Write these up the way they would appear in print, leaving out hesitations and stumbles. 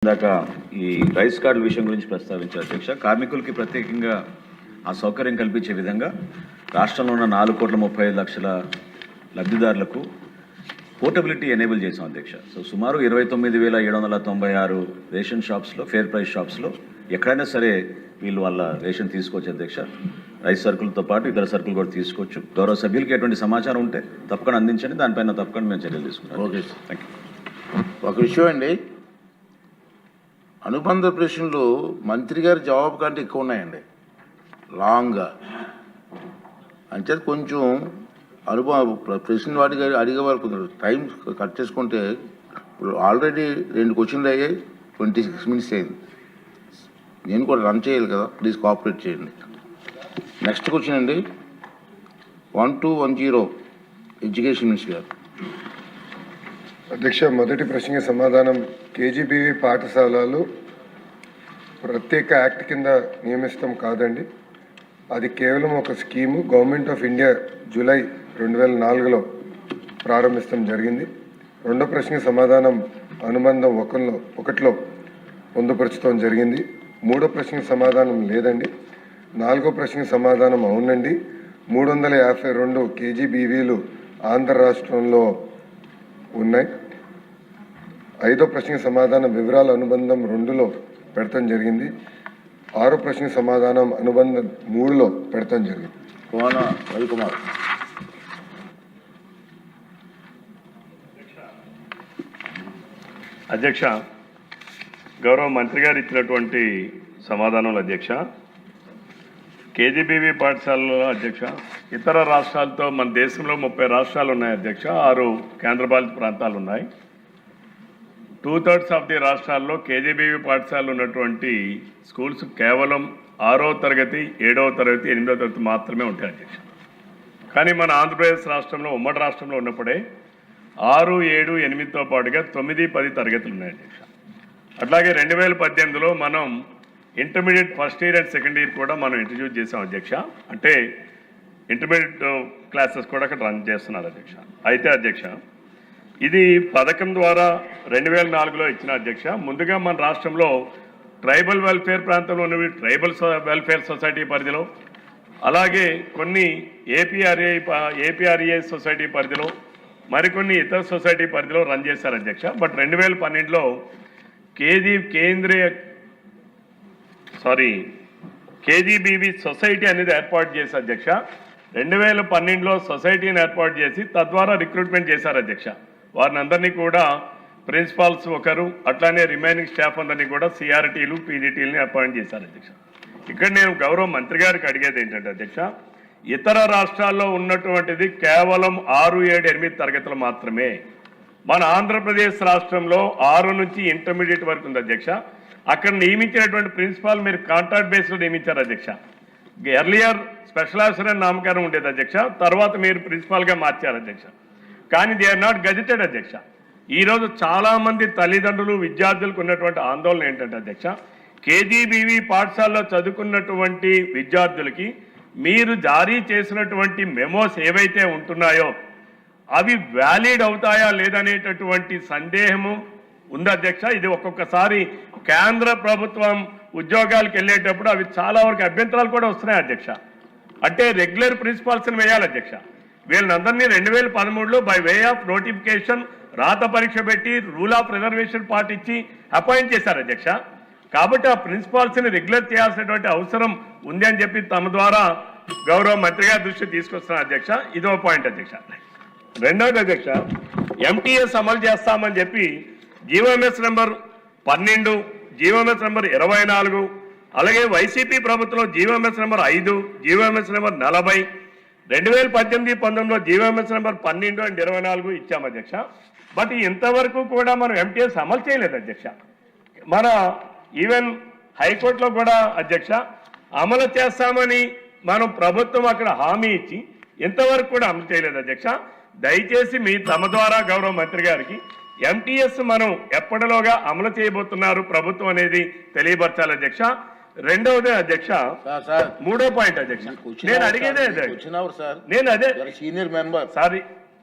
ఇందాక ఈ రైస్ కార్డుల విషయం గురించి ప్రస్తావించారు అధ్యక్ష. కార్మికులకి ప్రత్యేకంగా ఆ సౌకర్యం కల్పించే విధంగా రాష్ట్రంలో ఉన్న 4,35,00,000 లబ్ధిదారులకు పోర్టబిలిటీ ఎనేబుల్ చేసాం అధ్యక్ష. సో సుమారు 29,796 రేషన్ షాప్స్లో, ఫేర్ ప్రైస్ షాప్స్లో ఎక్కడైనా సరే వీళ్ళు వాళ్ళ రేషన్ తీసుకోవచ్చు అధ్యక్ష. రైస్ సరుకులతో పాటు ఇతర సరుకులు కూడా తీసుకోవచ్చు. గౌరవ సభ్యులకి ఎటువంటి సమాచారం ఉంటే తప్పకుండా అందించండి, దానిపైన తప్పకుండా మేము చర్యలు తీసుకుంటాం. Okay sir, thank you. ఒక విషయం అండి, అనుబంధ ప్రశ్నలు మంత్రి గారి జవాబు కంటే ఎక్కువ ఉన్నాయండి, లాంగ్గా. అంటే కొంచెం ప్రశ్న వాటికి అడిగే వరకు టైం కట్ చేసుకుంటే ఇప్పుడు ఆల్రెడీ 2 క్వశ్చన్లు అయ్యాయి, 26 minutes అయింది. నేను కూడా రన్ చేయాలి కదా, ప్లీజ్ కోఆపరేట్ చేయండి. నెక్స్ట్ క్వశ్చన్ అండి, 1210 ఎడ్యుకేషన్ మినిస్టర్ గారు. అధ్యక్ష, మొదటి ప్రశ్నకి సమాధానం, కేజీబీవీ పాఠశాలలు ప్రత్యేక యాక్ట్ కింద నియమిస్తాం కాదండి. అది కేవలం ఒక scheme. Government of India July 2004లో ప్రారంభిస్తాం జరిగింది. రెండో ప్రశ్నకి సమాధానం, అనుబంధం 1లో పొందుపరచడం జరిగింది. మూడో ప్రశ్నకి సమాధానం లేదండి. నాలుగో ప్రశ్నకి సమాధానం అవునండి. 352 కేజీబీవీలు ఆంధ్ర రాష్ట్రంలో ఉన్నాయి. ఐదో ప్రశ్నకి సమాధానం వివరాలు అనుబంధం 2లో పెడతాం జరిగింది. ఆరో ప్రశ్నకి సమాధానం అనుబంధం 3లో పెడతాం జరిగింది. రవికుమార్. అధ్యక్ష, గౌరవ మంత్రి గారు ఇచ్చినటువంటి సమాధానంలో అధ్యక్ష, కేజీబీవీ పాఠశాలలో అధ్యక్ష, ఇతర రాష్ట్రాలతో మన దేశంలో 30 రాష్ట్రాలు ఉన్నాయి అధ్యక్ష, 6 కేంద్రపాలిత ప్రాంతాలు ఉన్నాయి. 2/3 ఆఫ్ ది రాష్ట్రాల్లో కేజీబీవీ పాఠశాలలు ఉన్నటువంటి స్కూల్స్ కేవలం 6వ తరగతి, 7వ తరగతి, 8వ తరగతి మాత్రమే ఉంటాయి అధ్యక్ష. కానీ మన ఆంధ్రప్రదేశ్ రాష్ట్రంలో, ఉమ్మడి రాష్ట్రంలో ఉన్నప్పుడే 6, 7, 8తో పాటుగా 9, 10 తరగతులు ఉన్నాయి అధ్యక్ష. అట్లాగే 2018లో మనం intermediate first year and second year కూడా మనం ఇంట్రడ్యూస్ చేసాం అధ్యక్ష. అంటే ఇంటర్మీడియట్ క్లాసెస్ కూడా అక్కడ రన్ చేస్తున్నారు అధ్యక్ష. అయితే అధ్యక్ష, ఇది పథకం ద్వారా 2004లో ఇచ్చిన అధ్యక్ష. ముందుగా మన రాష్ట్రంలో ట్రైబల్ వెల్ఫేర్ ప్రాంతంలో ఉన్నవి ట్రైబల్ వెల్ఫేర్ సొసైటీ పరిధిలో, అలాగే కొన్ని ఏపీఆర్ఏ సొసైటీ పరిధిలో, మరికొన్ని ఇతర సొసైటీ పరిధిలో రన్ చేశారు అధ్యక్ష. బట్ 2012లో కేజీబీవీ సొసైటీ అనేది ఏర్పాటు చేసి అధ్యక్ష, 2012లో సొసైటీని ఏర్పాటు చేసి తద్వారా రిక్రూట్మెంట్ చేశారు అధ్యక్ష. వారిని అందరినీ కూడా ప్రిన్సిపాల్స్ ఒకరు, అట్లానే రిమైనింగ్ స్టాఫ్ అందరినీ కూడా సిఆర్టీలు, పీజీటీలని అపాయింట్ చేశారు అధ్యక్ష. ఇక్కడ నేను గౌరవ మంత్రి గారికి అడిగేది ఏంటంటే అధ్యక్ష, ఇతర రాష్ట్రాల్లో ఉన్నటువంటిది కేవలం 6, 7, 8 తరగతులు మాత్రమే. మన ఆంధ్రప్రదేశ్ రాష్ట్రంలో 6 నుంచి ఇంటర్మీడియట్ వరకు ఉంది అధ్యక్ష. అక్కడ నియమించినటువంటి ప్రిన్సిపాల్ మీరు కాంట్రాక్ట్ బేస్లో నియమించారు అధ్యక్ష. ఎర్లియర్ స్పెషల్ ఆఫీసర్ అని నామకరణం ఉండేది అధ్యక్ష, తర్వాత మీరు ప్రిన్సిపాల్గా మార్చారు అధ్యక్ష. కానీ దే ఆర్ నాట్ గెజిటెడ్ అధ్యక్ష. ఈరోజు చాలామంది తల్లిదండ్రులు, విద్యార్థులకు ఉన్నటువంటి ఆందోళన ఏంటంటే అధ్యక్ష, కేజీబీవీ పాఠశాలలో చదువుకున్నటువంటి విద్యార్థులకి మీరు జారీ చేసినటువంటి మెమోస్ ఏవైతే ఉంటున్నాయో అవి వ్యాలిడ్ అవుతాయా లేదనేటటువంటి సందేహము ఉంది అధ్యక్ష. ఇది ఒక్కొక్కసారి కేంద్ర ప్రభుత్వం ఉద్యోగాలకు వెళ్ళేటప్పుడు అవి చాలా వరకు అభ్యంతరాలు కూడా వస్తున్నాయి అధ్యక్ష. అంటే రెగ్యులర్ ప్రిన్సిపాల్స్ని వేయాలి అధ్యక్ష. వీళ్ళందరినీ 2013లో బై వే ఆఫ్ నోటిఫికేషన్ రాత పరీక్ష పెట్టి రూల్ ఆఫ్ రిజర్వేషన్ పార్ట్ ఇచ్చి అపాయింట్ చేశారు అధ్యక్ష. కాబట్టి ఆ ప్రిన్సిపాల్స్ని రెగ్యులర్ చేయాల్సినటువంటి అవసరం ఉంది అని చెప్పి తమ ద్వారా గౌరవ మంత్రి గారి దృష్టి తీసుకొస్తున్నారు అధ్యక్ష. ఇదో పాయింట్ అధ్యక్ష. రెండవది అధ్యక్ష, ఎంటీఎస్ అమలు చేస్తామని చెప్పి జీవోఎంఎస్ నెంబర్ 12, జీవోఎంఎస్ నెంబర్ 24, అలాగే వైసీపీ ప్రభుత్వంలో జీవోఎంఎస్ నెంబర్ 5, జీవోఎంఎస్ నెంబర్ 40, 2018-19లో జీవోఎంఎస్ నెంబర్ 12 అండ్ 24 ఇచ్చాము అధ్యక్ష. బట్ ఇంతవరకు కూడా మనం ఎంటీఎస్ అమలు చేయలేదు అధ్యక్ష. మన ఈవెన్ హైకోర్టులో కూడా అధ్యక్ష అమలు చేస్తామని మనం ప్రభుత్వం అక్కడ హామీ ఇచ్చి ఇంతవరకు కూడా అమలు చేయలేదు అధ్యక్ష. దయచేసి మీ తమ ద్వారా గౌరవ మంత్రి గారికి ఎంటీఎస్ మనం ఎప్పటిలోగా అమలు చేయబోతున్నారు ప్రభుత్వం అనేది తెలియపరచాలి అధ్యక్ష. రెండవది అధ్యక్ష, మూడో పాయింట్ అధ్యక్ష, నేను అడిగేదే నేను అదే సీనియర్ మెంబర్ సారీ,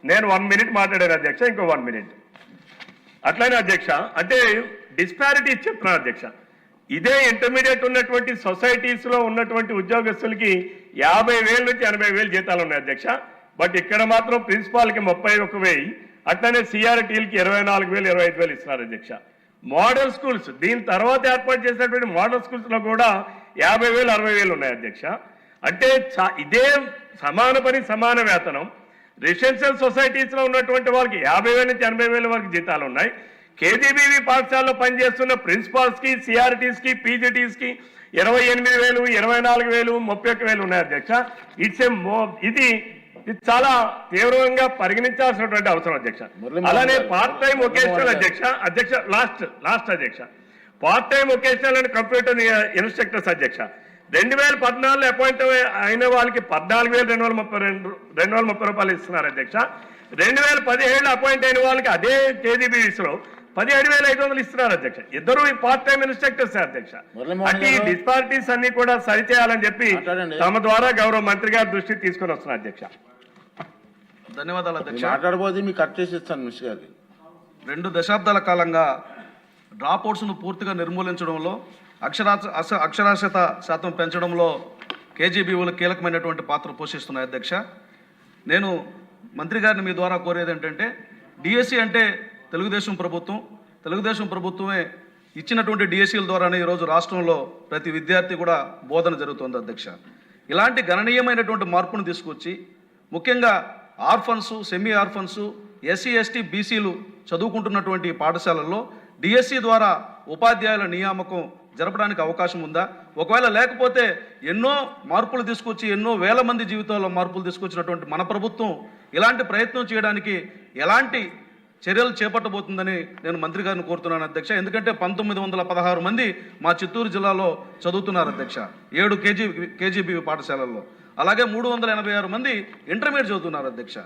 నేను 1 minute మాట్లాడాను అధ్యక్ష, ఇంకో 1 minute. అట్లానే అధ్యక్ష, అంటే డిస్పారిటీస్ చెప్తున్నారు అధ్యక్ష. ఇదే ఇంటర్మీడియట్ ఉన్నటువంటి సొసైటీస్ లో ఉన్నటువంటి ఉద్యోగస్తులకి 50,000 నుంచి 80,000 జీతాలు ఉన్నాయి అధ్యక్ష. బట్ ఇక్కడ మాత్రం ప్రిన్సిపాల్ కి 31,000, అట్లనే సిఆర్టీలకి 24,000, 25,000 ఇస్తున్నారు అధ్యక్ష. మోడల్ స్కూల్స్ దీని తర్వాత ఏర్పాటు చేసినటువంటి మోడల్ స్కూల్స్ లో కూడా 50,000, 60,000 ఉన్నాయి అధ్యక్ష. అంటే ఇదే సమాన పని సమాన వేతనం రెసిడెన్షియల్ సొసైటీస్ లో ఉన్నటువంటి వాళ్ళకి 50,000 నుంచి 80,000 వరకు జీతాలు ఉన్నాయి. కేజీబీవీ పాఠశాలలో పనిచేస్తున్న ప్రిన్సిపాల్స్ కి, సిఆర్టీస్ కి, పీజీటీస్ కి 28,000, 24,000, 31,000 ఉన్నాయి అధ్యక్ష. ఇది చాలా తీవ్రంగా పరిగణించాల్సినటువంటి అవసరం అధ్యక్ష. అలానే పార్ట్ టైం వొకేషనల్ అధ్యక్ష లాస్ట్ అధ్యక్ష, part time vocational and computer instructors అధ్యక్ష 2014 అపాయింట్ అయిన వాళ్ళకి 14,230 రూపాయలు ఇస్తున్నారు అధ్యక్ష. 2017 అపాయింట్ అయిన వాళ్ళకి అదే కేజీబీవీస్ లో 17,500 ఇస్తున్నారు అధ్యక్ష. ఇద్దరు పార్ట్ టైం ఇన్స్ట్రక్టర్స్ అధ్యక్ష. అంటే ఈ డిస్పారిటీస్ అన్ని కూడా సరిచేయాలని చెప్పి తమ ద్వారా గౌరవ మంత్రి గారి దృష్టికి తీసుకొని వస్తున్నారు అధ్యక్ష. ధన్యవాదాలు అధ్యక్ష. మాట్లాడబోతే మీకు కట్ చేసి ఇస్తాను మినిస్టర్ గారికి. 2 దశాబ్దాల కాలంగా డ్రాప్అవుట్స్ను పూర్తిగా నిర్మూలించడంలో అక్షరాస్యత శాతం పెంచడంలో కేజీబీవీలు కీలకమైనటువంటి పాత్ర పోషిస్తున్నాయి అధ్యక్ష. నేను మంత్రి గారిని మీ ద్వారా కోరేది ఏంటంటే, డిఎస్సి అంటే తెలుగుదేశం ప్రభుత్వమే ఇచ్చినటువంటి డిఎస్సీల ద్వారానే ఈరోజు రాష్ట్రంలో ప్రతి విద్యార్థి కూడా బోధన జరుగుతుంది అధ్యక్ష. ఇలాంటి గణనీయమైనటువంటి మార్పును తీసుకొచ్చి ముఖ్యంగా orphans, semi orphans, SC ST బీసీలు చదువుకుంటున్నటువంటి పాఠశాలల్లో డిఎస్సి ద్వారా ఉపాధ్యాయుల నియామకం జరపడానికి అవకాశం ఉందా? ఒకవేళ లేకపోతే ఎన్నో మార్పులు తీసుకొచ్చి ఎన్నో వేల మంది జీవితాల్లో మార్పులు తీసుకొచ్చినటువంటి మన ప్రభుత్వం ఇలాంటి ప్రయత్నం చేయడానికి ఎలాంటి చర్యలు చేపట్టబోతుందని నేను మంత్రి గారిని కోరుతున్నాను అధ్యక్ష. ఎందుకంటే 1916 మంది మా చిత్తూరు జిల్లాలో చదువుతున్నారు అధ్యక్ష 7 కేజీబీవీ పాఠశాలల్లో. అలాగే 386 మంది ఇంటర్మీడియట్ చదువుతున్నారు అధ్యక్ష.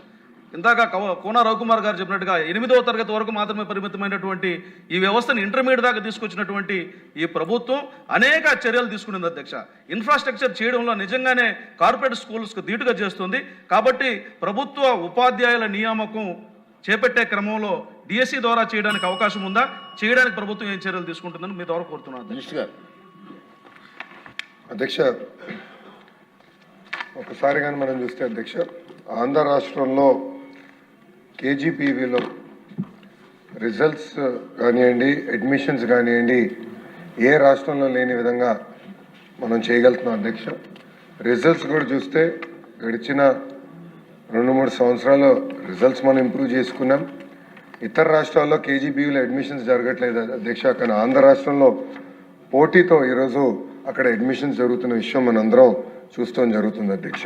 ఇందాక కోన రవికుమార్ గారు చెప్పినట్టుగా 8వ తరగతి వరకు మాత్రమే పరిమితమైనటువంటి ఈ వ్యవస్థను ఇంటర్మీడియట్ దాకా తీసుకొచ్చినటువంటి ఈ ప్రభుత్వం అనేక చర్యలు తీసుకునింది అధ్యక్ష. ఇన్ఫ్రాస్ట్రక్చర్ చేయడంలో నిజంగానే కార్పొరేట్ స్కూల్స్కు ధీటుగా చేస్తుంది. కాబట్టి ప్రభుత్వ ఉపాధ్యాయుల నియామకం చేపట్టే క్రమంలో డిఎస్సి ద్వారా చేయడానికి అవకాశం ఉందా? చేయడానికి ప్రభుత్వం ఏం చర్యలు తీసుకుంటుందని మీ ద్వారా కోరుతున్నాను మినిస్టర్ గారు. అధ్యక్ష, ఒకసారి కానీ మనం చూస్తే అధ్యక్ష, ఆంధ్ర రాష్ట్రంలో కేజీపీవీలో రిజల్ట్స్ కానివ్వండి, అడ్మిషన్స్ కానివ్వండి, ఏ రాష్ట్రంలో లేని విధంగా మనం చేయగలుగుతున్నాం అధ్యక్ష. రిజల్ట్స్ కూడా చూస్తే గడిచిన 2-3 సంవత్సరాలు రిజల్ట్స్ మనం ఇంప్రూవ్ చేసుకున్నాం. ఇతర రాష్ట్రాల్లో కేజీబీవీలో అడ్మిషన్స్ జరగట్లేదు అధ్యక్ష, కానీ ఆంధ్ర రాష్ట్రంలో పోటీతో ఈరోజు అక్కడ అడ్మిషన్స్ జరుగుతున్న విషయం మనందరం చూస్తాం జరుగుతుంది అధ్యక్ష.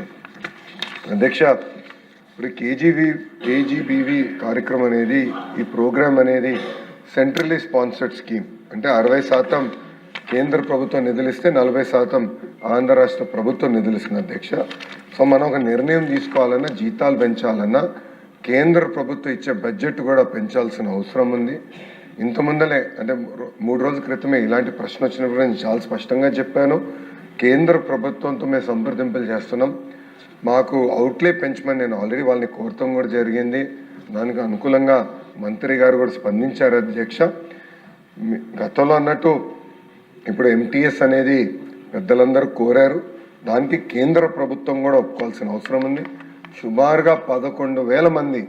ఇప్పుడు కేజీబీవీ కార్యక్రమం అనేది, ఈ ప్రోగ్రామ్ అనేది సెంట్రలీ స్పాన్సర్డ్ స్కీమ్. అంటే 60% కేంద్ర ప్రభుత్వం నిధులిస్తే 40% ఆంధ్ర రాష్ట్ర ప్రభుత్వం నిధులిస్తుంది అధ్యక్ష. సో మనం ఒక నిర్ణయం తీసుకోవాలన్నా, జీతాలు పెంచాలన్నా కేంద్ర ప్రభుత్వం ఇచ్చే బడ్జెట్ కూడా పెంచాల్సిన అవసరం ఉంది. ఇంత ముందలే అంటే 3 రోజుల క్రితమే ఇలాంటి ప్రశ్న వచ్చినప్పుడు నేను చాలా స్పష్టంగా చెప్పాను. కేంద్ర ప్రభుత్వంతో మేము సంప్రదింపులు చేస్తున్నాం. మాకు అవుట్లే పెంచమని నేను ఆల్రెడీ వాళ్ళని కోరటం కూడా జరిగింది. దానికి అనుకూలంగా మంత్రి గారు కూడా స్పందించారు అధ్యక్ష. గతంలో అన్నట్టు ఇప్పుడు ఎంటీఎస్ అనేది పెద్దలందరూ కోరారు. దానికి కేంద్ర ప్రభుత్వం కూడా ఒప్పుకోవాల్సిన అవసరం ఉంది. సుమారుగా 11,000 మంది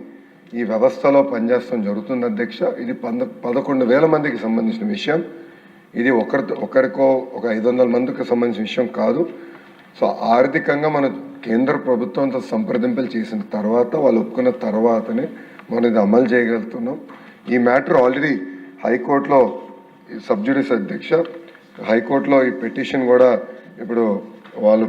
ఈ వ్యవస్థలో పనిచేస్తాం జరుగుతుంది అధ్యక్ష. ఇది 11,000 మందికి సంబంధించిన విషయం. ఇది ఒకరికో ఒక 500 మందికి సంబంధించిన విషయం కాదు. సో ఆర్థికంగా మన కేంద్ర ప్రభుత్వంతో సంప్రదింపులు చేసిన తర్వాత, వాళ్ళు ఒప్పుకున్న తర్వాతనే మనం ఇది అమలు చేయగలుగుతున్నాం. ఈ మ్యాటర్ ఆల్రెడీ హైకోర్టులో సబ్జుడిస్ అధ్యక్ష, హైకోర్టులో ఈ పిటిషన్ కూడా ఇప్పుడు వాళ్ళు